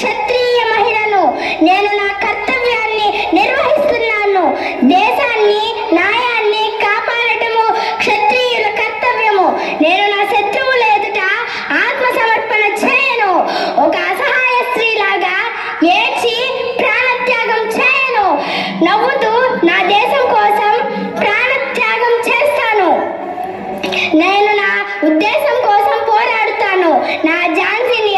క్షత్రియ మహిళను. నేను నా కర్తవ్యాన్ని నిర్వహిస్తున్నాను. దేశాన్ని, న్యాయాన్ని కాపాడటము క్షత్రియుల కర్తవ్యము. నేను నా శత్రువుల ఎదుట ఆత్మ సమర్పణ చేయను. ఒక అసహాయ స్త్రీలాగా ఏడ్చి ప్రాణత్యాగం చేయను. నవ్వుతూ నా దేశం కోసం ప్రాణత్యాగం చేస్తాను. నేను నా ఉద్దేశం కోసం పోరాడుతాను. నా ఝాన్సీని